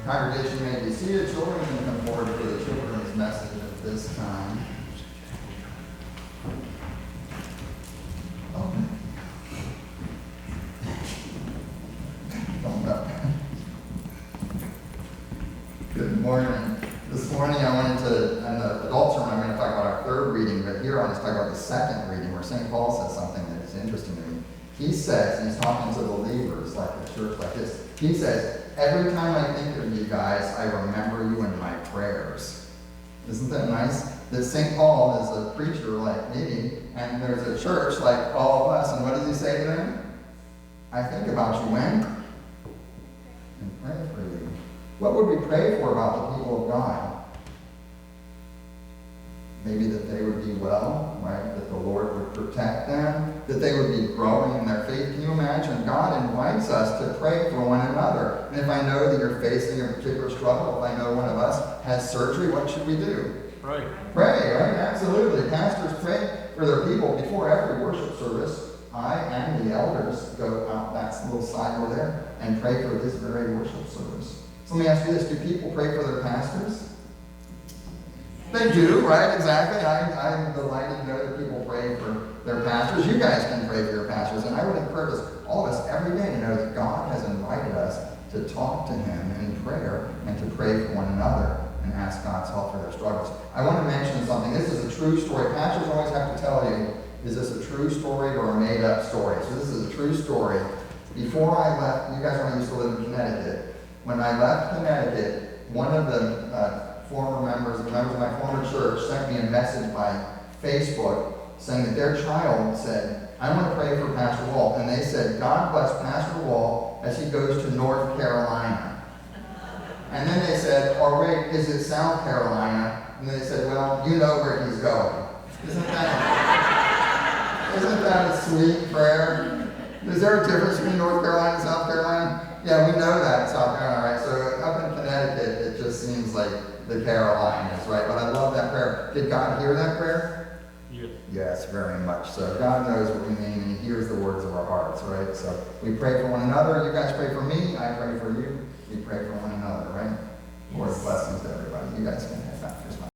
Congregation, you may be seated. Children can come forward for the children's message at this time. Good morning. This morning I wanted to, in the adult sermon, I'm going to talk about our third reading, but here I'll just talk about the second reading where St. Paul says something that is interesting to me. He says, and he's talking to believers like a church like this, he says, every time I think of you guys, I remember you in my prayers. Isn't that nice? That St. Paul is a preacher like me, and there's a church like all of us, and what does he say to them? I think about you when? And pray for you. What would we pray for about the people of God? Maybe that they would be well, right? That the Lord would protect them, that they would be growing in their faith. Can you imagine? God invites us to pray for one another. And if I know that you're facing a particular struggle, if I know one of us has surgery, what should we do? Pray. Pray, right? Absolutely. Pastors pray for their people before every worship service. I and the elders go out that little side over there and pray for this very worship service. So let me ask you this. Do people pray for their pastors? They do, right? Exactly. I'm delighted to know that people pray for their pastors. You guys can pray for your pastors. And I would encourage us, all of us, every day to know that God has invited us to talk to him in prayer and to pray for one another and ask God's help for their struggles. I want to mention something. This is a true story. Pastors always have to tell you, is this a true story or a made-up story? So this is a true story. Before I left, you guys know I used to live in Connecticut. When I left Connecticut, one of the former members of my former church sent me a message by Facebook saying that their child said, I want to pray for Pastor Walt. And they said, God bless Pastor Walt as he goes to North Carolina. And then they said, oh wait, is it South Carolina? And they said, well, you know where he's going. Isn't that a sweet prayer? Is there a difference between North Carolina and South Carolina? Yeah, we know that, South Carolina, right? So up in Connecticut, it just seems like the Carolinas, right? But I love that prayer. Did God hear that prayer? Yes. Yes, very much. So God knows what we mean, and he hears the words of our hearts, right? So we pray for one another. You guys pray for me. I pray for you. We pray for one another, right? Lord's blessings to everybody. You guys can